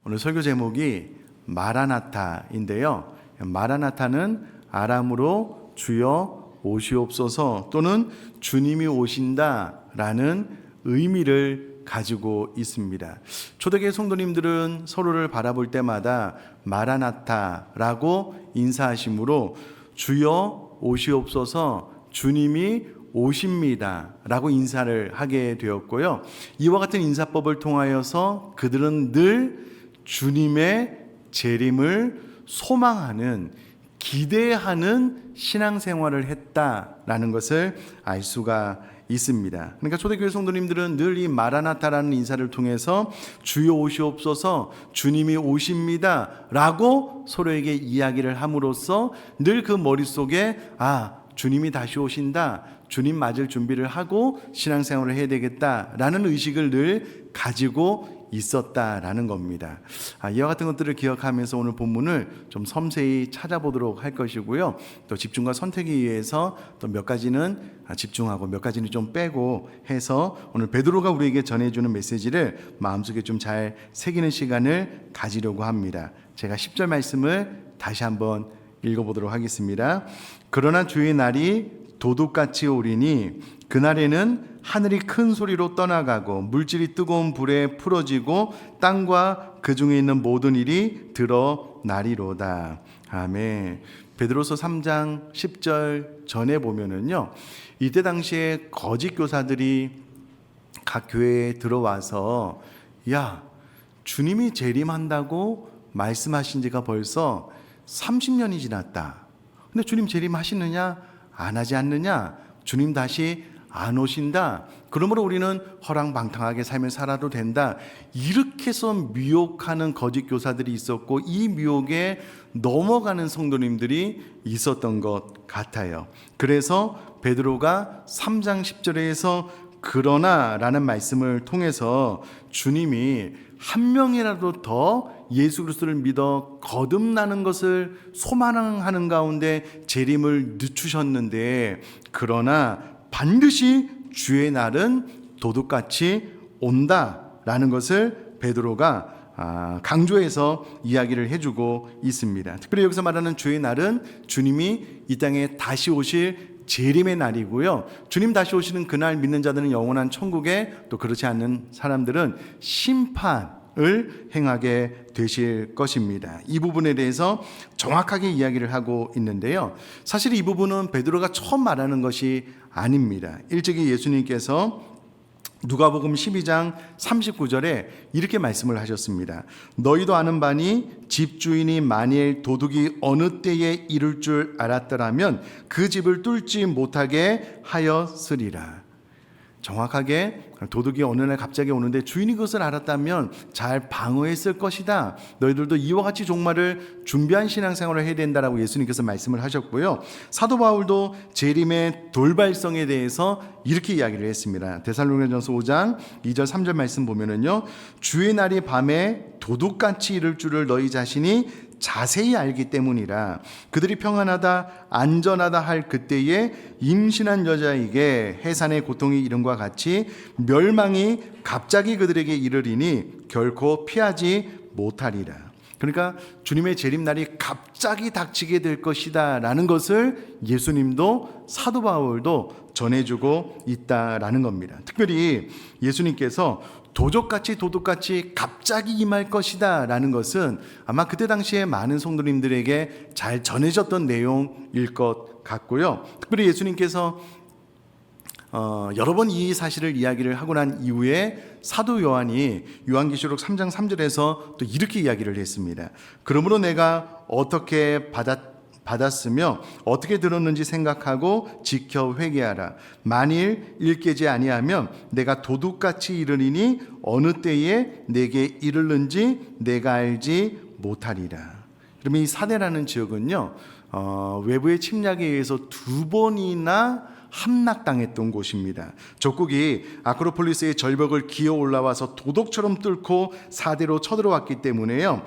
오늘 설교 제목이 마라나타인데요. 마라나타는 아람어로 주여 오시옵소서 또는 주님이 오신다라는 의미를 가지고 있습니다. 초대교회 성도님들은 서로를 바라볼 때마다 마라나타라고 인사하시므로 주여 오시옵소서, 주님이 오십니다 라고 인사를 하게 되었고요. 이와 같은 인사법을 통하여서 그들은 늘 주님의 재림을 소망하는, 기대하는 신앙생활을 했다라는 것을 알 수가 있습니다. 그러니까 초대교회 성도님들은 늘 이 마라나타라는 인사를 통해서 주여 오시옵소서, 주님이 오십니다 라고 서로에게 이야기를 함으로써 늘 그 머릿속에 주님이 다시 오신다, 주님 맞을 준비를 하고 신앙생활을 해야 되겠다라는 의식을 늘 가지고 있었다라는 겁니다. 이와 같은 것들을 기억하면서 오늘 본문을 좀 섬세히 찾아보도록 할 것이고요. 또 집중과 선택에 의해서 또 몇 가지는 집중하고 몇 가지는 좀 빼고 해서 오늘 베드로가 우리에게 전해주는 메시지를 마음속에 좀 잘 새기는 시간을 가지려고 합니다. 제가 10절 말씀을 다시 한번 읽어보도록 하겠습니다. 그러나 주의 날이 도둑같이 오리니 그날에는 하늘이 큰 소리로 떠나가고 물질이 뜨거운 불에 풀어지고 땅과 그 중에 있는 모든 일이 드러나리로다. 아멘. 베드로서 3장 10절 전에 보면은요, 이때 당시에 거짓 교사들이 각 교회에 들어와서 주님이 재림한다고 말씀하신 지가 벌써 30년이 지났다. 근데 주님 재림하시느냐 안 하지 않느냐, 주님 다시 안 오신다, 그러므로 우리는 허랑방탕하게 삶을 살아도 된다, 이렇게 해서 미혹하는 거짓 교사들이 있었고 이 미혹에 넘어가는 성도님들이 있었던 것 같아요. 그래서 베드로가 3장 10절에서 그러나 라는 말씀을 통해서 주님이 한 명이라도 더 예수 그리스도를 믿어 거듭나는 것을 소망하는 가운데 재림을 늦추셨는데, 그러나 반드시 주의 날은 도둑같이 온다라는 것을 베드로가 강조해서 이야기를 해주고 있습니다. 특별히 여기서 말하는 주의 날은 주님이 이 땅에 다시 오실 재림의 날이고요. 주님 다시 오시는 그날 믿는 자들은 영원한 천국에, 또 그렇지 않는 사람들은 심판을 행하게 되실 것입니다. 이 부분에 대해서 정확하게 이야기를 하고 있는데요. 사실 이 부분은 베드로가 처음 말하는 것이 아닙니다. 일찍이 예수님께서 누가복음 12장 39절에 이렇게 말씀을 하셨습니다. 너희도 아는 바니 집주인이 만일 도둑이 어느 때에 이를 줄 알았더라면 그 집을 뚫지 못하게 하였으리라. 정확하게 도둑이 어느 날 갑자기 오는데 주인이 그것을 알았다면 잘 방어했을 것이다. 너희들도 이와 같이 종말을 준비한 신앙생활을 해야 된다라고 예수님께서 말씀을 하셨고요. 사도 바울도 재림의 돌발성에 대해서 이렇게 이야기를 했습니다. 데살로니가전서 5장 2절 3절 말씀 보면은요, 주의 날이 밤에 도둑같이 이를 줄을 너희 자신이 자세히 알기 때문이라. 그들이 평안하다 안전하다 할 그때에 임신한 여자에게 해산의 고통이 이름과 같이 멸망이 갑자기 그들에게 이르리니 결코 피하지 못하리라. 그러니까 주님의 재림날이 갑자기 닥치게 될 것이다 라는 것을 예수님도 사도 바울도 전해주고 있다라는 겁니다. 특별히 예수님께서 도둑같이 갑자기 임할 것이다 라는 것은 아마 그때 당시에 많은 성도님들에게 잘 전해졌던 내용일 것 같고요. 특별히 예수님께서 여러 번 이 사실을 이야기를 하고 난 이후에 사도 요한이 요한계시록 3장 3절에서 또 이렇게 이야기를 했습니다. 그러므로 내가 어떻게 받았으며 어떻게 들었는지 생각하고 지켜 회개하라. 만일 일깨지 아니하면 내가 도둑같이 이르리니 어느 때에 내게 이르는지 내가 알지 못하리라. 그러면 이 사대라는 지역은요, 외부의 침략에 의해서 2번이나 함락당했던 곳입니다. 적국이 아크로폴리스의 절벽을 기어 올라와서 도둑처럼 뚫고 사대로 쳐들어왔기 때문에요,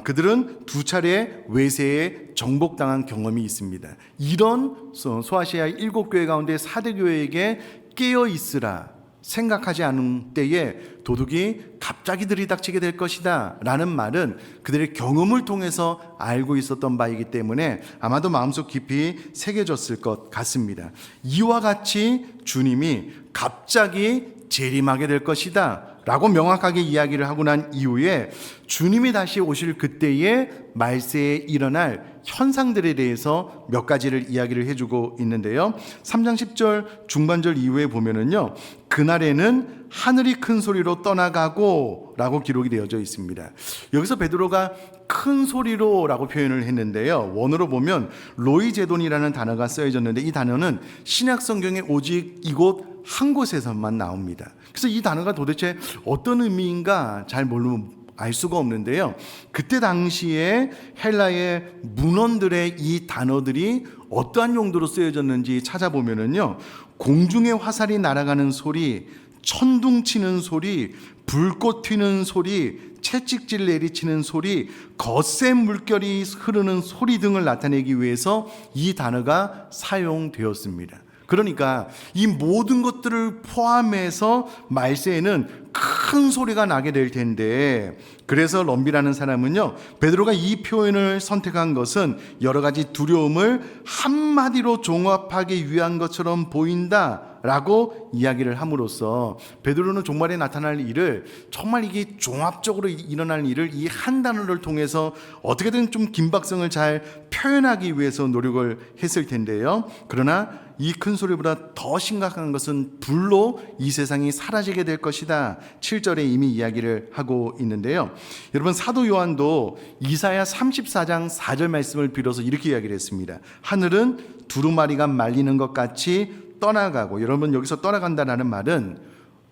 그들은 2차례 외세에 정복당한 경험이 있습니다. 이런 소아시아 7교회 가운데 4대 교회에게 깨어 있으라 생각하지 않은 때에 도둑이 갑자기 들이닥치게 될 것이다 라는 말은 그들의 경험을 통해서 알고 있었던 바이기 때문에 아마도 마음속 깊이 새겨졌을 것 같습니다. 이와 같이 주님이 갑자기 재림하게 될 것이다 라고 명확하게 이야기를 하고 난 이후에 주님이 다시 오실 그때에 말세에 일어날 현상들에 대해서 몇 가지를 이야기를 해주고 있는데요. 3장 10절 중반절 이후에 보면은요, 그날에는 하늘이 큰 소리로 떠나가고 라고 기록이 되어져 있습니다. 여기서 베드로가 큰 소리로 라고 표현을 했는데요, 원어로 보면 로이제돈이라는 단어가 쓰여졌는데 이 단어는 신약 성경에 오직 이곳 한 곳에서만 나옵니다. 그래서 이 단어가 도대체 어떤 의미인가 잘 모르면 알 수가 없는데요, 그때 당시에 헬라의 문헌들의 이 단어들이 어떠한 용도로 쓰여졌는지 찾아보면은요, 공중에 화살이 날아가는 소리, 천둥 치는 소리, 불꽃 튀는 소리, 채찍질 내리치는 소리, 거센 물결이 흐르는 소리 등을 나타내기 위해서 이 단어가 사용되었습니다. 그러니까 이 모든 것들을 포함해서 말세에는 큰 소리가 나게 될 텐데, 그래서 럼비라는 사람은요, 베드로가 이 표현을 선택한 것은 여러 가지 두려움을 한마디로 종합하기 위한 것처럼 보인다 라고 이야기를 함으로써 베드로는 종말에 나타날 일을, 정말 이게 종합적으로 일어날 일을 이 한 단어를 통해서 어떻게든 좀 긴박성을 잘 표현하기 위해서 노력을 했을 텐데요, 그러나 이 큰 소리보다 더 심각한 것은 불로 이 세상이 사라지게 될 것이다, 7절에 이미 이야기를 하고 있는데요. 여러분, 사도 요한도 이사야 34장 4절 말씀을 빌어서 이렇게 이야기를 했습니다. 하늘은 두루마리가 말리는 것 같이 떠나가고, 여러분 여기서 떠나간다라는 말은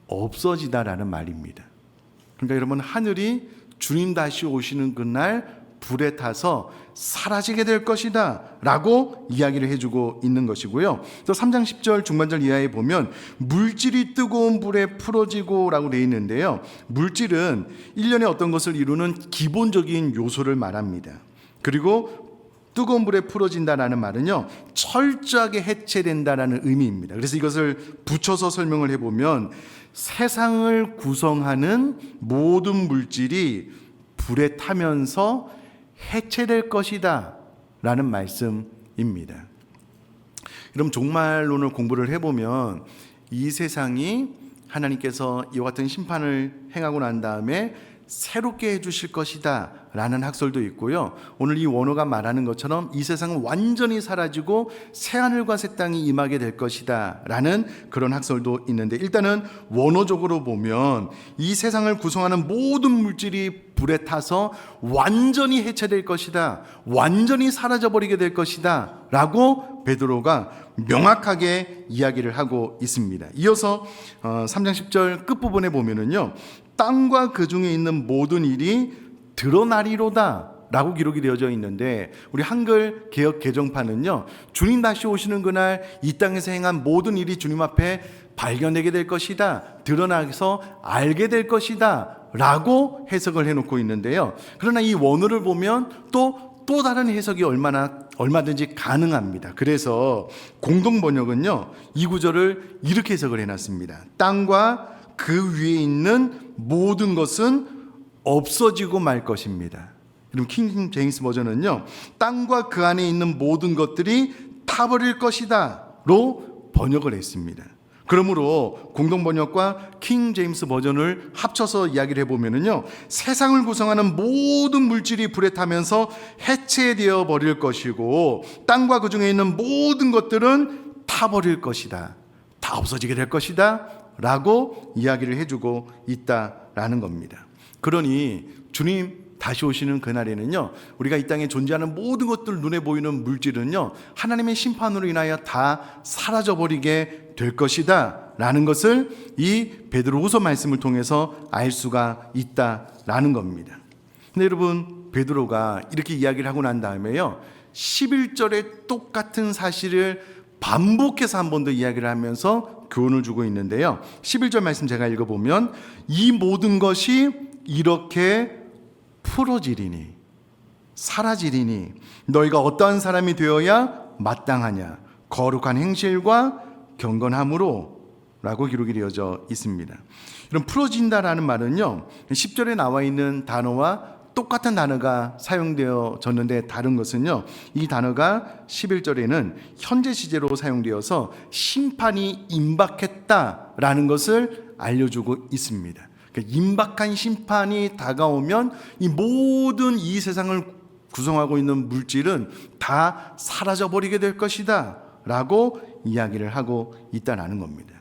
없어지다라는 말입니다. 그러니까 여러분, 하늘이 주님 다시 오시는 그날 불에 타서 사라지게 될 것이다 라고 이야기를 해주고 있는 것이고요. 또 3장 10절 중반절 이하에 보면 물질이 뜨거운 불에 풀어지고 라고 되어 있는데요, 물질은 일련의 어떤 것을 이루는 기본적인 요소를 말합니다. 그리고 뜨거운 불에 풀어진다라는 말은요, 철저하게 해체된다라는 의미입니다. 그래서 이것을 붙여서 설명을 해보면 세상을 구성하는 모든 물질이 불에 타면서 해체될 것이다 라는 말씀입니다. 여러분, 종말론을 공부를 해보면 이 세상이 하나님께서 이와 같은 심판을 행하고 난 다음에 새롭게 해주실 것이다 라는 학설도 있고요, 오늘 이 원어가 말하는 것처럼 이 세상은 완전히 사라지고 새하늘과 새 땅이 임하게 될 것이다 라는 그런 학설도 있는데, 일단은 원어적으로 보면 이 세상을 구성하는 모든 물질이 불에 타서 완전히 해체될 것이다, 완전히 사라져버리게 될 것이다 라고 베드로가 명확하게 이야기를 하고 있습니다. 이어서 3장 10절 끝부분에 보면은요, 땅과 그 중에 있는 모든 일이 드러나리로다 라고 기록이 되어져 있는데, 우리 한글 개역 개정판은요, 주님 다시 오시는 그날 이 땅에서 행한 모든 일이 주님 앞에 발견되게 될 것이다, 드러나서 알게 될 것이다 라고 해석을 해놓고 있는데요, 그러나 이 원어를 보면 또 다른 해석이 얼마든지 가능합니다. 그래서 공동 번역은요, 이 구절을 이렇게 해석을 해놨습니다. 땅과 그 위에 있는 모든 것은 없어지고 말 것입니다. 그럼 킹 제임스 버전은요, 땅과 그 안에 있는 모든 것들이 타버릴 것이다 로 번역을 했습니다. 그러므로 공동 번역과 킹 제임스 버전을 합쳐서 이야기를 해보면은요, 세상을 구성하는 모든 물질이 불에 타면서 해체되어 버릴 것이고, 땅과 그 중에 있는 모든 것들은 타버릴 것이다, 다 없어지게 될 것이다 라고 이야기를 해주고 있다라는 겁니다. 그러니 주님 다시 오시는 그날에는요, 우리가 이 땅에 존재하는 모든 것들, 눈에 보이는 물질은요, 하나님의 심판으로 인하여 다 사라져버리게 될 것이다 라는 것을 이 베드로후서 말씀을 통해서 알 수가 있다라는 겁니다. 근데 여러분, 베드로가 이렇게 이야기를 하고 난 다음에요, 11절에 똑같은 사실을 반복해서 한 번 더 이야기를 하면서 교훈을 주고 있는데요, 11절 말씀 제가 읽어보면, 이 모든 것이 이렇게 풀어지리니, 사라지리니 너희가 어떠한 사람이 되어야 마땅하냐, 거룩한 행실과 경건함으로 라고 기록이 되어져 있습니다. 그럼 풀어진다라는 말은요, 10절에 나와 있는 단어와 똑같은 단어가 사용되어졌는데 다른 것은요, 이 단어가 11절에는 현재 시제로 사용되어서 심판이 임박했다라는 것을 알려주고 있습니다. 그러니까 임박한 심판이 다가오면 이 모든 이 세상을 구성하고 있는 물질은 다 사라져버리게 될 것이다 라고 이야기를 하고 있다는 겁니다.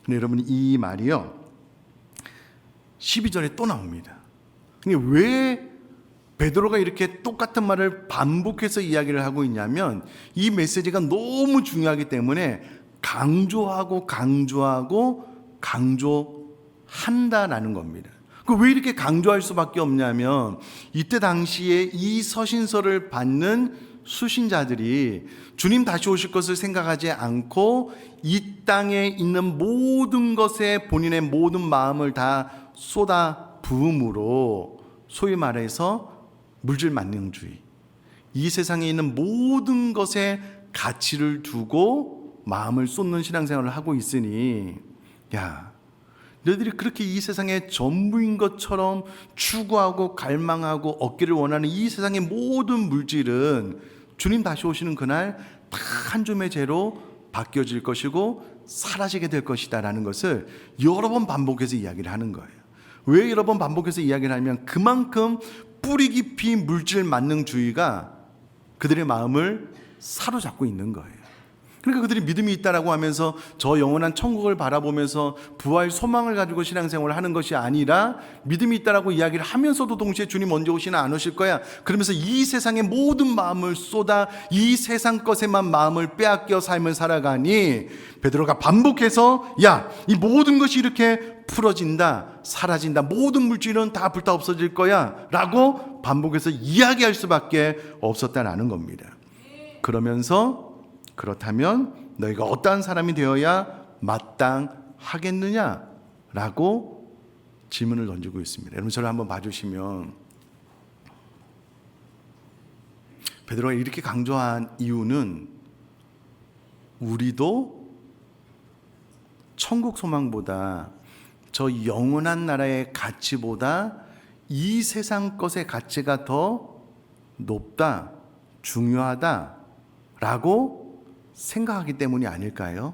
근데 여러분, 이 말이요 12절에 또 나옵니다. 근데 왜 베드로가 이렇게 똑같은 말을 반복해서 이야기를 하고 있냐면, 이 메시지가 너무 중요하기 때문에 강조하고 강조한다라는 겁니다. 왜 이렇게 강조할 수밖에 없냐면, 이때 당시에 이 서신서를 받는 수신자들이 주님 다시 오실 것을 생각하지 않고 이 땅에 있는 모든 것에 본인의 모든 마음을 다 쏟아 부음으로, 소위 말해서 물질 만능주의, 이 세상에 있는 모든 것에 가치를 두고 마음을 쏟는 신앙생활을 하고 있으니, 야, 너희들이 그렇게 이 세상의 전부인 것처럼 추구하고 갈망하고 얻기를 원하는 이 세상의 모든 물질은 주님 다시 오시는 그날 다 한 줌의 재로 바뀌어질 것이고 사라지게 될 것이다 라는 것을 여러 번 반복해서 이야기를 하는 거예요. 왜 여러 번 반복해서 이야기를 하면 그만큼 뿌리 깊이 물질 만능주의가 그들의 마음을 사로잡고 있는 거예요. 그러니까 그들이 믿음이 있다라고 하면서 저 영원한 천국을 바라보면서 부활 소망을 가지고 신앙생활을 하는 것이 아니라, 믿음이 있다라고 이야기를 하면서도 동시에 주님 언제 오시나 안 오실 거야, 그러면서 이 세상의 모든 마음을 쏟아 이 세상 것에만 마음을 빼앗겨 삶을 살아가니, 베드로가 반복해서 야, 이 모든 것이 이렇게 풀어진다, 사라진다, 모든 물질은 다 불타 없어질 거야 라고 반복해서 이야기할 수밖에 없었다는 겁니다. 그러면서 그렇다면 너희가 어떠한 사람이 되어야 마땅하겠느냐라고 질문을 던지고 있습니다. 여러분, 저를 한번 봐주시면, 베드로가 이렇게 강조한 이유는 우리도 천국 소망보다, 저 영원한 나라의 가치보다 이 세상 것의 가치가 더 높다, 중요하다라고 생각하기 때문이 아닐까요?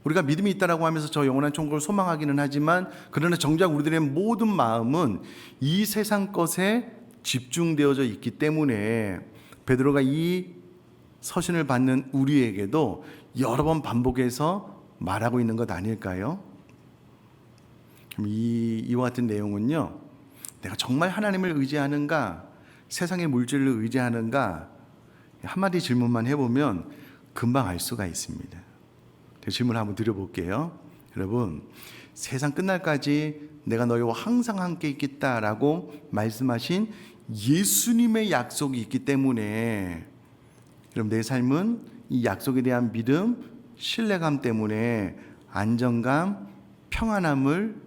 우리가 믿음이 있다라고 하면서 저 영원한 천국을 소망하기는 하지만, 그러나 정작 우리들의 모든 마음은 이 세상 것에 집중되어져 있기 때문에 베드로가 이 서신을 받는 우리에게도 여러 번 반복해서 말하고 있는 것 아닐까요? 이와 같은 내용은요, 내가 정말 하나님을 의지하는가, 세상의 물질을 의지하는가, 한마디 질문만 해보면 금방 알 수가 있습니다. 질문 한번 드려볼게요. 여러분, 세상 끝날까지 내가 너희와 항상 함께 있겠다라고 말씀하신 예수님의 약속이 있기 때문에, 그럼 내 삶은 이 약속에 대한 믿음, 신뢰감 때문에 안정감, 평안함을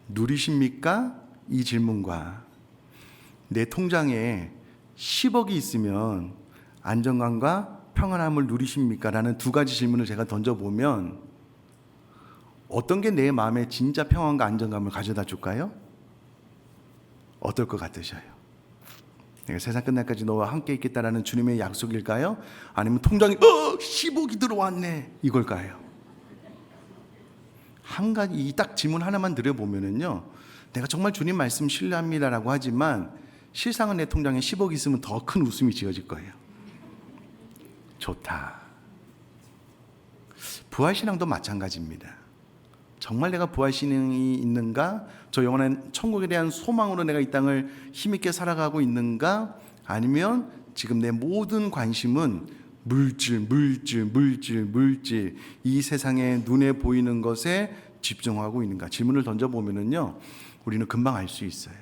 누리십니까? 이 질문과, 내 통장에 10억이 있으면 안정감과 평안함을 누리십니까? 라는 두 가지 질문을 제가 던져보면 어떤 게 내 마음에 진짜 평안과 안정감을 가져다 줄까요? 어떨 것 같으셔요? 내가 세상 끝날까지 너와 함께 있겠다라는 주님의 약속일까요? 아니면 통장에 10억이 들어왔네 이걸까요? 한 가지, 이 딱 질문 하나만 드려보면은요, 내가 정말 주님 말씀 신뢰합니다라고 하지만 실상은 내 통장에 10억이 있으면 더 큰 웃음이 지어질 거예요. 좋다. 부활신앙도 마찬가지입니다. 정말 내가 부활신앙이 있는가? 저 영원한 천국에 대한 소망으로 내가 이 땅을 힘있게 살아가고 있는가? 아니면 지금 내 모든 관심은 물질, 이 세상에 눈에 보이는 것에 집중하고 있는가? 질문을 던져보면은요, 우리는 금방 알 수 있어요.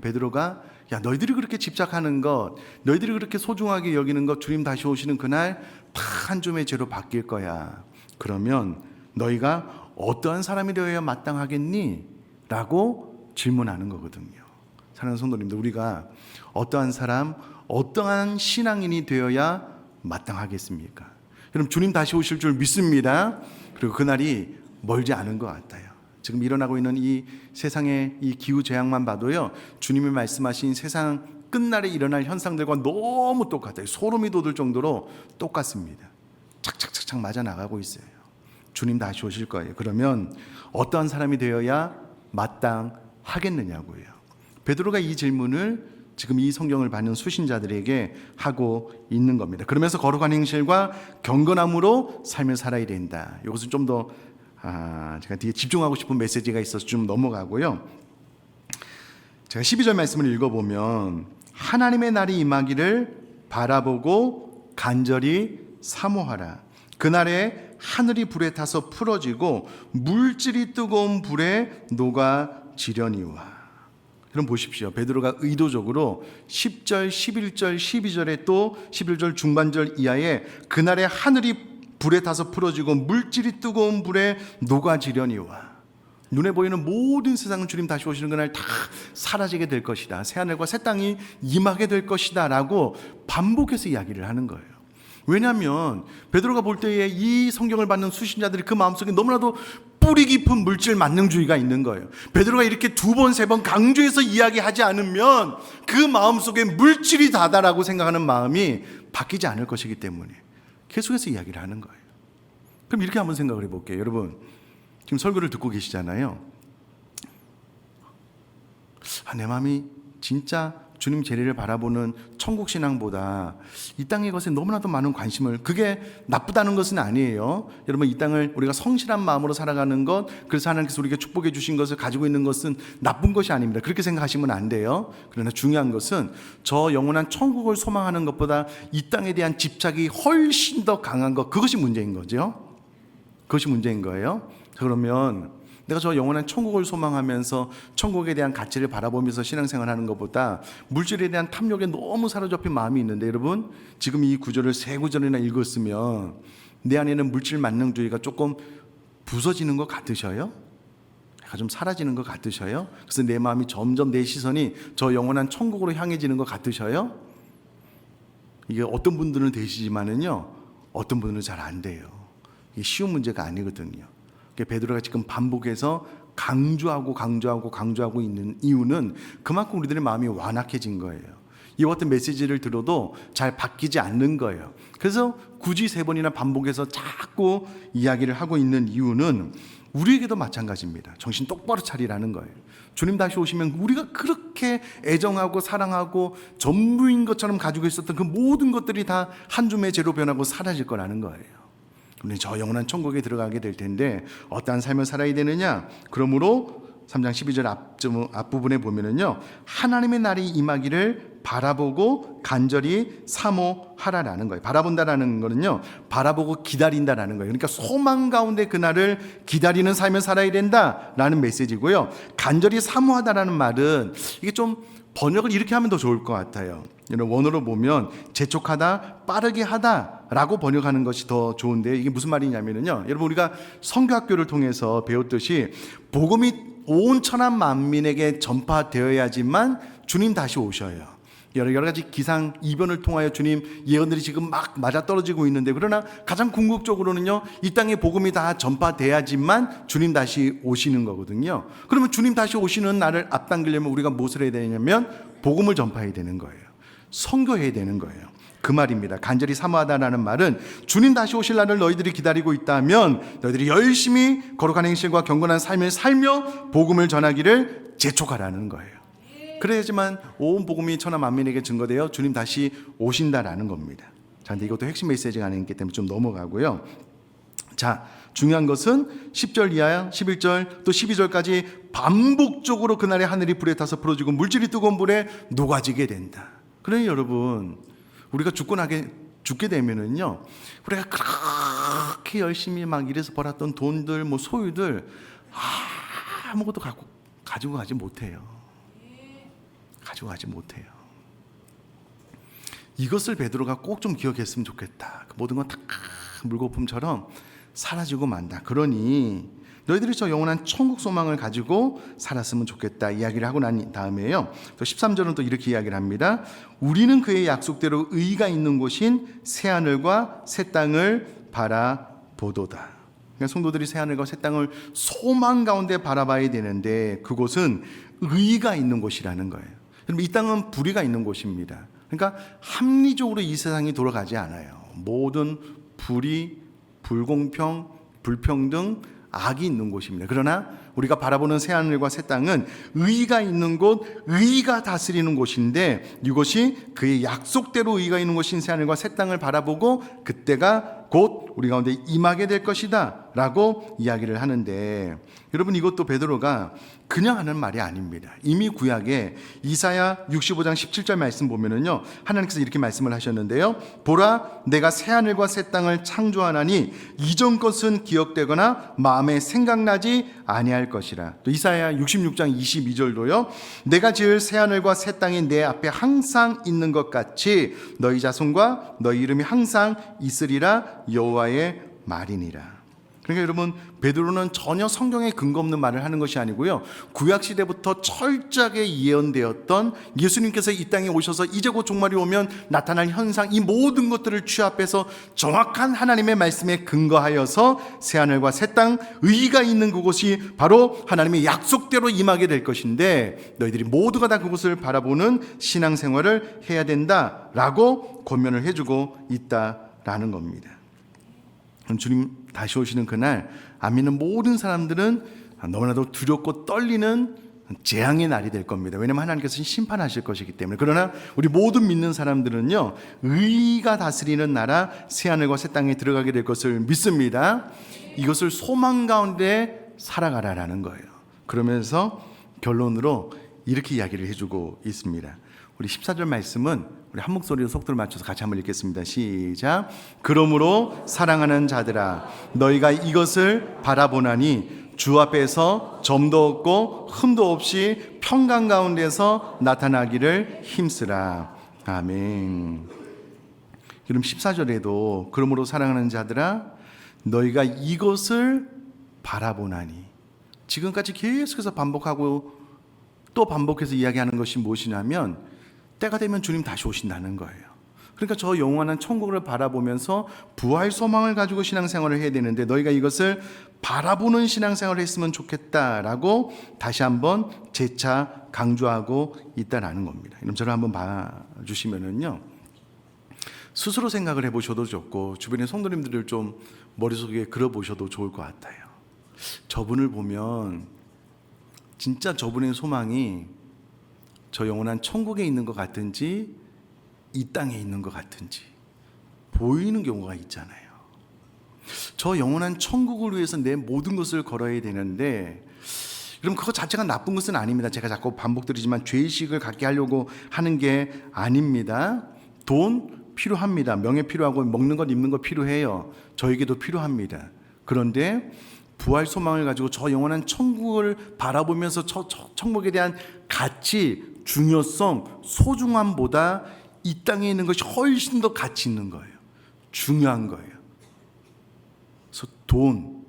베드로가, 야, 너희들이 그렇게 집착하는 것, 너희들이 그렇게 소중하게 여기는 것, 주님 다시 오시는 그날 다 한 줌의 재로 바뀔 거야. 그러면 너희가 어떠한 사람이 되어야 마땅하겠니? 라고 질문하는 거거든요. 사랑하는 성도님들, 우리가 어떠한 사람, 어떠한 신앙인이 되어야 마땅하겠습니까? 그럼 주님 다시 오실 줄 믿습니다. 그리고 그날이 멀지 않은 것 같아요. 지금 일어나고 있는 이 세상의 이 기후 재앙만 봐도요, 주님이 말씀하신 세상 끝날에 일어날 현상들과 너무 똑같아요. 소름이 돋을 정도로 똑같습니다. 착착착착 맞아 나가고 있어요. 주님 다시 오실 거예요. 그러면 어떠한 사람이 되어야 마땅하겠느냐고요. 베드로가 이 질문을 지금 이 성경을 받는 수신자들에게 하고 있는 겁니다. 그러면서 거룩한 행실과 경건함으로 삶을 살아야 된다. 이것은 좀 더 제가 뒤에 집중하고 싶은 메시지가 있어서 좀 넘어가고요. 제가 12절 말씀을 읽어보면 하나님의 날이 임하기를 바라보고 간절히 사모하라. 그날에 하늘이 불에 타서 풀어지고 물질이 뜨거운 불에 녹아지려니와. 그럼 보십시오. 베드로가 의도적으로 10절, 11절, 12절에 또 11절 중반절 이하에 그날에 하늘이 불에 타서 풀어지고 물질이 뜨거운 불에 녹아지려니와. 눈에 보이는 모든 세상은 주님 다시 오시는 그날 다 사라지게 될 것이다. 새하늘과 새 땅이 임하게 될 것이다 라고 반복해서 이야기를 하는 거예요. 왜냐하면 베드로가 볼 때에 이 성경을 받는 수신자들이 그 마음속에 너무나도 뿌리 깊은 물질 만능주의가 있는 거예요. 베드로가 이렇게 두 번, 세 번 강조해서 이야기하지 않으면 그 마음속에 물질이 다다라고 생각하는 마음이 바뀌지 않을 것이기 때문에 계속해서 이야기를 하는 거예요. 그럼 이렇게 한번 생각을 해볼게요. 여러분 지금 설교를 듣고 계시잖아요. 내 마음이 진짜 주님 재리를 바라보는 천국 신앙보다 이 땅의 것에 너무나도 많은 관심을, 그게 나쁘다는 것은 아니에요. 여러분 이 땅을 우리가 성실한 마음으로 살아가는 것, 그래서 하나님께서 우리에게 축복해 주신 것을 가지고 있는 것은 나쁜 것이 아닙니다. 그렇게 생각하시면 안 돼요. 그러나 중요한 것은 저 영원한 천국을 소망하는 것보다 이 땅에 대한 집착이 훨씬 더 강한 것, 그것이 문제인 거죠. 그것이 문제인 거예요. 그러면 내가 저 영원한 천국을 소망하면서 천국에 대한 가치를 바라보면서 신앙생활하는 것보다 물질에 대한 탐욕에 너무 사로잡힌 마음이 있는데, 여러분 지금 이 구절을 세 구절이나 읽었으면 내 안에는 물질 만능주의가 조금 부서지는 것 같으셔요? 약간 좀 사라지는 것 같으셔요? 그래서 내 마음이 점점, 내 시선이 저 영원한 천국으로 향해지는 것 같으셔요? 이게 어떤 분들은 되시지만은요, 어떤 분들은 잘 안 돼요. 이게 쉬운 문제가 아니거든요. 베드로가 지금 반복해서 강조하고 있는 이유는 그만큼 우리들의 마음이 완악해진 거예요. 이와 같은 메시지를 들어도 잘 바뀌지 않는 거예요. 그래서 굳이 세 번이나 반복해서 자꾸 이야기를 하고 있는 이유는 우리에게도 마찬가지입니다. 정신 똑바로 차리라는 거예요. 주님 다시 오시면 우리가 그렇게 애정하고 사랑하고 전부인 것처럼 가지고 있었던 그 모든 것들이 다 한 줌의 재로 변하고 사라질 거라는 거예요. 우리는 저 영원한 천국에 들어가게 될 텐데 어떠한 삶을 살아야 되느냐? 그러므로 3장 12절 앞부분에 보면은요, 하나님의 날이 임하기를 바라보고 간절히 사모하라라는 거예요. 바라본다라는 거는요, 바라보고 기다린다라는 거예요. 그러니까 소망 가운데 그날을 기다리는 삶을 살아야 된다라는 메시지고요. 간절히 사모하다라는 말은 이게 좀 번역을 이렇게 하면 더 좋을 것 같아요. 원어로 보면 재촉하다, 빠르게 하다라고 번역하는 것이 더 좋은데, 이게 무슨 말이냐면요, 여러분 우리가 선교학교를 통해서 배웠듯이 복음이 온 천한 만민에게 전파되어야지만 주님 다시 오셔요. 여러 가지 기상 이변을 통하여 주님 예언들이 지금 막 맞아떨어지고 있는데, 그러나 가장 궁극적으로는요, 이 땅에 복음이 다 전파돼야지만 주님 다시 오시는 거거든요. 그러면 주님 다시 오시는 날을 앞당기려면 우리가 무엇을 해야 되냐면 복음을 전파해야 되는 거예요. 선교해야 되는 거예요. 그 말입니다. 간절히 사모하다라는 말은 주님 다시 오실 날을 너희들이 기다리고 있다면 너희들이 열심히 거룩한 행실과 경건한 삶을 살며 복음을 전하기를 재촉하라는 거예요. 그래야지만 온 복음이 천하 만민에게 증거되어 주님 다시 오신다라는 겁니다. 자, 근데 이것도 핵심 메시지가 아니기 때문에 좀 넘어가고요. 자, 중요한 것은 10절 이하 11절 또 12절까지 반복적으로 그날에 하늘이 불에 타서 풀어지고 물질이 뜨거운 불에 녹아지게 된다. 그러니 여러분, 우리가 죽게 되면은요, 우리가 그렇게 열심히 막 일해서 벌었던 돈들, 뭐 소유들 아무것도 가지고 가지 못해요. 가지고 가지 못해요. 이것을 베드로가 꼭 좀 기억했으면 좋겠다. 그 모든 건 다 물거품처럼 사라지고 만다. 그러니 너희들이 저 영원한 천국 소망을 가지고 살았으면 좋겠다 이야기를 하고 난 다음에요, 또 13절은 또 이렇게 이야기를 합니다. 우리는 그의 약속대로 의가 있는 곳인 새하늘과 새 땅을 바라보도다. 그러니까 성도들이 새 하늘과 새 땅을 소망 가운데 바라봐야 되는데 그곳은 의가 있는 곳이라는 거예요. 그럼 이 땅은 불의가 있는 곳입니다. 그러니까 합리적으로 이 세상이 돌아가지 않아요. 모든 불의, 불공평, 불평등, 악이 있는 곳입니다. 그러나 우리가 바라보는 새 하늘과 새 땅은 의가 있는 곳, 의가 다스리는 곳인데 이곳이 그의 약속대로 의가 있는 곳인 새 하늘과 새 땅을 바라보고 그때가 곧 우리 가운데 임하게 될 것이다 라고 이야기를 하는데, 여러분 이것도 베드로가 그냥 하는 말이 아닙니다. 이미 구약에 이사야 65장 17절 말씀 보면은요, 하나님께서 이렇게 말씀을 하셨는데요, 보라 내가 새 하늘과 새 땅을 창조하나니 이전 것은 기억되거나 마음에 생각나지 아니할 것이라. 또 이사야 66장 22절도요, 내가 지을 새 하늘과 새 땅이 내 앞에 항상 있는 것 같이 너희 자손과 너희 이름이 항상 있으리라 여호와의 말이니라. 그러니까 여러분, 베드로는 전혀 성경에 근거 없는 말을 하는 것이 아니고요, 구약 시대부터 철저하게 예언되었던 예수님께서 이 땅에 오셔서 이제 곧 종말이 오면 나타날 현상, 이 모든 것들을 취합해서 정확한 하나님의 말씀에 근거하여서 새하늘과 새 땅, 의가 있는 그곳이 바로 하나님의 약속대로 임하게 될 것인데 너희들이 모두가 다 그곳을 바라보는 신앙생활을 해야 된다라고 권면을 해주고 있다라는 겁니다. 주님 다시 오시는 그날 안 믿는 모든 사람들은 너무나도 두렵고 떨리는 재앙의 날이 될 겁니다. 왜냐하면 하나님께서 심판하실 것이기 때문에. 그러나 우리 모든 믿는 사람들은요, 의가 다스리는 나라 새하늘과 새 땅에 들어가게 될 것을 믿습니다. 이것을 소망 가운데 살아가라라는 거예요. 그러면서 결론으로 이렇게 이야기를 해주고 있습니다. 우리 14절 말씀은 우리 한 목소리로 속도를 맞춰서 같이 한번 읽겠습니다. 시작. 그러므로 사랑하는 자들아 너희가 이것을 바라보나니 주 앞에서 점도 없고 흠도 없이 평강 가운데서 나타나기를 힘쓰라. 아멘. 그럼 14절에도 그러므로 사랑하는 자들아 너희가 이것을 바라보나니, 지금까지 계속해서 반복하고 또 반복해서 이야기하는 것이 무엇이냐면 때가 되면 주님 다시 오신다는 거예요. 그러니까 저 영원한 천국을 바라보면서 부활 소망을 가지고 신앙생활을 해야 되는데 너희가 이것을 바라보는 신앙생활을 했으면 좋겠다라고 다시 한번 재차 강조하고 있다라는 겁니다. 그럼 저를 한번 봐주시면은요, 스스로 생각을 해보셔도 좋고 주변의 성도님들을 좀 머릿속에 그려보셔도 좋을 것 같아요. 저분을 보면 진짜 저분의 소망이 저 영원한 천국에 있는 것 같은지 이 땅에 있는 것 같은지 보이는 경우가 있잖아요. 저 영원한 천국을 위해서 내 모든 것을 걸어야 되는데, 그럼 그거 자체가 나쁜 것은 아닙니다. 제가 자꾸 반복드리지만 죄의식을 갖게 하려고 하는 게 아닙니다. 돈 필요합니다. 명예 필요하고 먹는 것 입는 것 필요해요. 저에게도 필요합니다. 그런데 부활 소망을 가지고 저 영원한 천국을 바라보면서 저 천국에 대한 가치, 중요성, 소중함보다 이 땅에 있는 것이 훨씬 더 가치 있는 거예요. 중요한 거예요. 그래서 돈,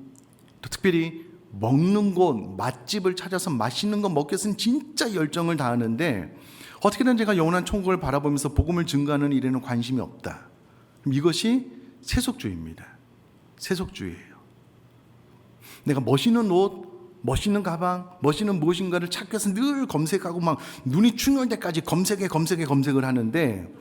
또 특별히 먹는 곳, 맛집을 찾아서 맛있는 거 먹기 위해서는 진짜 열정을 다하는데 어떻게든 제가 영원한 천국을 바라보면서 복음을 증거하는 일에는 관심이 없다. 그럼 이것이 세속주의입니다. 세속주의예요. 내가 멋있는 옷, 멋있는 가방, 멋있는 무엇인가를 찾기 위해서 늘 검색하고 막 눈이 충혈 때까지 검색을 하는데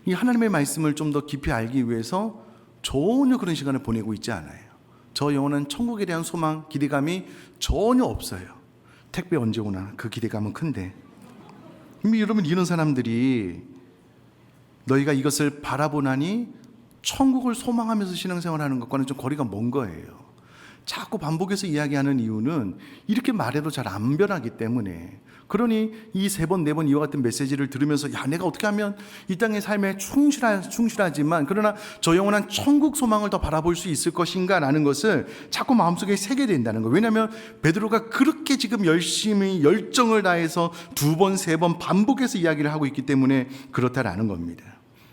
이 하나님의 말씀을 좀 더 깊이 알기 위해서 전혀 그런 시간을 보내고 있지 않아요. 저 영혼은 천국에 대한 소망, 기대감이 전혀 없어요. 택배 언제 오나 그 기대감은 큰데. 여러분, 이런 사람들이 너희가 이것을 바라보나니 천국을 소망하면서 신앙생활하는 것과는 좀 거리가 먼 거예요. 자꾸 반복해서 이야기하는 이유는 이렇게 말해도 잘 안 변하기 때문에. 그러니 이 3번, 4번 이와 같은 메시지를 들으면서 야, 내가 어떻게 하면 이 땅의 삶에 충실하지만 그러나 저 영원한 천국 소망을 더 바라볼 수 있을 것인가 라는 것을 자꾸 마음속에 새게 된다는 거예요. 왜냐하면 베드로가 그렇게 지금 열심히 열정을 다해서 2번, 3번 반복해서 이야기를 하고 있기 때문에 그렇다라는 겁니다.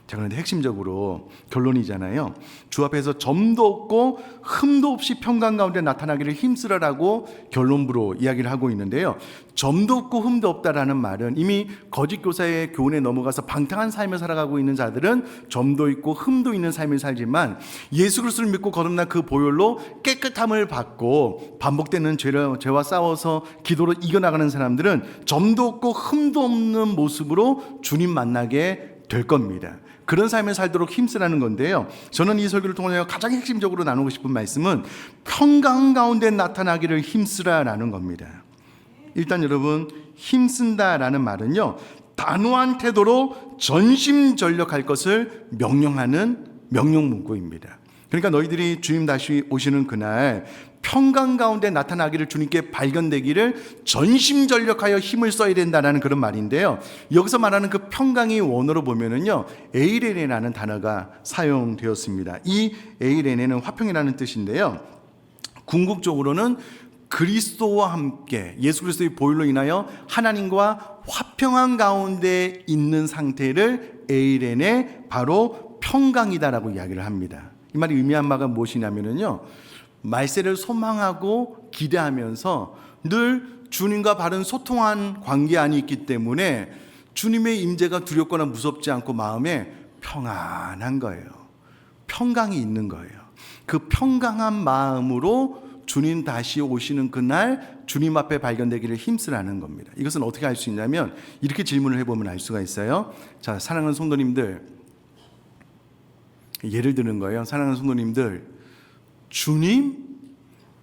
자, 그런데 핵심적으로 결론이잖아요. 주 앞에서 점도 없고 흠도 없이 평강 가운데 나타나기를 힘쓰라라고 결론부로 이야기를 하고 있는데요. 점도 없고 흠도 없다라는 말은 이미 거짓 교사의 교훈에 넘어가서 방탕한 삶을 살아가고 있는 자들은 점도 있고 흠도 있는 삶을 살지만 예수 그리스도를 믿고 거듭난 그 보혈로 깨끗함을 받고 반복되는 죄와 싸워서 기도로 이겨나가는 사람들은 점도 없고 흠도 없는 모습으로 주님 만나게 될 겁니다. 그런 삶을 살도록 힘쓰라는 건데요. 저는 이 설교를 통하여 가장 핵심적으로 나누고 싶은 말씀은 평강 가운데 나타나기를 힘쓰라라는 겁니다. 일단 여러분, 힘쓴다라는 말은요, 단호한 태도로 전심전력할 것을 명령하는 명령문구입니다. 그러니까 너희들이 주님 다시 오시는 그날 평강 가운데 나타나기를, 주님께 발견되기를 전심전력하여 힘을 써야 된다는 그런 말인데요. 여기서 말하는 그 평강이 원어로 보면은요, 에이레네라는 단어가 사용되었습니다. 이 에이레네는 화평이라는 뜻인데요. 궁극적으로는 그리스도와 함께 예수 그리스도의 보혈로 인하여 하나님과 화평한 가운데 있는 상태를 에이레네, 바로 평강이다라고 이야기를 합니다. 이 말이 의미한 바가 무엇이냐면요, 말세를 소망하고 기대하면서 늘 주님과 바른 소통한 관계 안에 있기 때문에 주님의 임재가 두렵거나 무섭지 않고 마음에 평안한 거예요. 평강이 있는 거예요. 그 평강한 마음으로 주님 다시 오시는 그날 주님 앞에 발견되기를 힘쓰라는 겁니다. 이것은 어떻게 알 수 있냐면 이렇게 질문을 해보면 알 수가 있어요. 자, 사랑하는 성도님들, 예를 드는 거예요. 사랑하는 성도님들, 주님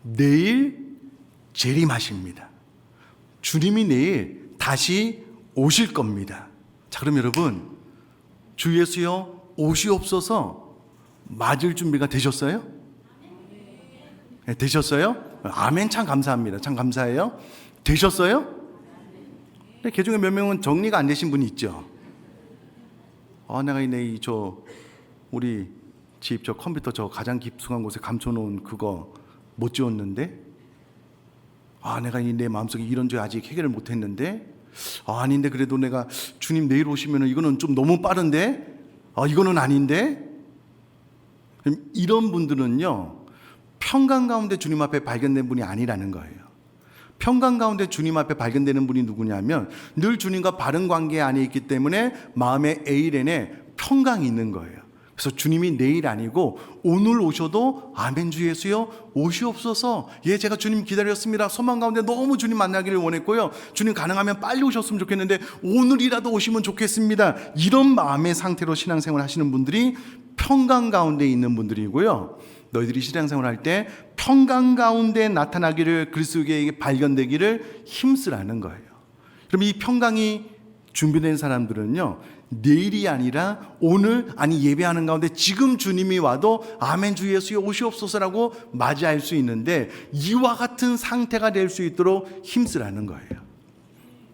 내일 재림하십니다. 주님이 내일 다시 오실 겁니다. 자, 그럼 여러분, 주 예수여 오시옵소서 맞을 준비가 되셨어요? 네, 되셨어요? 아멘. 참 감사합니다. 참 감사해요. 되셨어요? 근데 그 중에 몇 명은 정리가 안 되신 분이 있죠. 내가 우리 집 컴퓨터 가장 깊숙한 곳에 감춰놓은 그거 못 지웠는데, 내가 내 마음속에 이런 죄 아직 해결을 못했는데, 아닌데 그래도 내가 주님 내일 오시면 이거는 좀 너무 빠른데, 이거는 아닌데. 이런 분들은요, 평강 가운데 주님 앞에 발견된 분이 아니라는 거예요. 평강 가운데 주님 앞에 발견되는 분이 누구냐면 늘 주님과 바른 관계 안에 있기 때문에 마음의 에이렌에 평강이 있는 거예요. 그래서 주님이 내일 아니고 오늘 오셔도 아멘 주 예수여 오시옵소서, 예 제가 주님 기다렸습니다, 소망 가운데 너무 주님 만나기를 원했고요, 주님 가능하면 빨리 오셨으면 좋겠는데 오늘이라도 오시면 좋겠습니다, 이런 마음의 상태로 신앙생활 하시는 분들이 평강 가운데 있는 분들이고요. 너희들이 신앙생활 할 때 평강 가운데 나타나기를, 그리스도에게 발견되기를 힘쓰라는 거예요. 그럼 이 평강이 준비된 사람들은요, 내일이 아니라 오늘, 예배하는 가운데 지금 주님이 와도 아멘 주 예수여 오시옵소서라고 맞이할 수 있는데 이와 같은 상태가 될 수 있도록 힘쓰라는 거예요.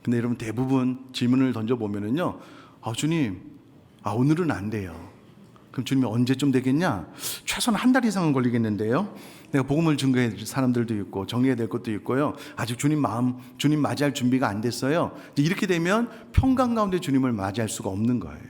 근데 여러분, 대부분 질문을 던져보면은요, 주님 오늘은 안 돼요. 그럼 주님이 언제쯤 되겠냐? 최소한 한 달 이상은 걸리겠는데요. 내가 복음을 증거해야 될 사람들도 있고 정리해야 될 것도 있고요. 아직 주님 맞이할 준비가 안 됐어요. 이렇게 되면 평강 가운데 주님을 맞이할 수가 없는 거예요.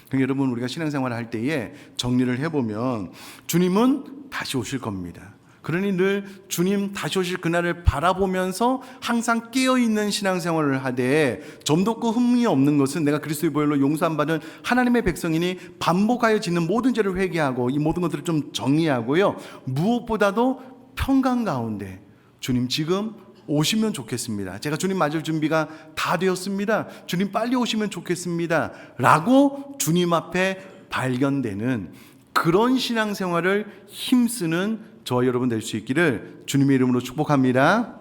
그러니까 여러분, 우리가 신앙생활을 할 때에 정리를 해보면 주님은 다시 오실 겁니다. 그러니 늘 주님 다시 오실 그날을 바라보면서 항상 깨어있는 신앙생활을 하되, 점도 없고 흠이 없는 것은 내가 그리스도의 보혈로 용서함받은 하나님의 백성이니 반복하여 짓는 모든 죄를 회개하고 이 모든 것들을 좀 정리하고요, 무엇보다도 평강 가운데 주님 지금 오시면 좋겠습니다, 제가 주님 맞을 준비가 다 되었습니다, 주님 빨리 오시면 좋겠습니다 라고 주님 앞에 발견되는 그런 신앙생활을 힘쓰는 저와 여러분 될 수 있기를 주님의 이름으로 축복합니다.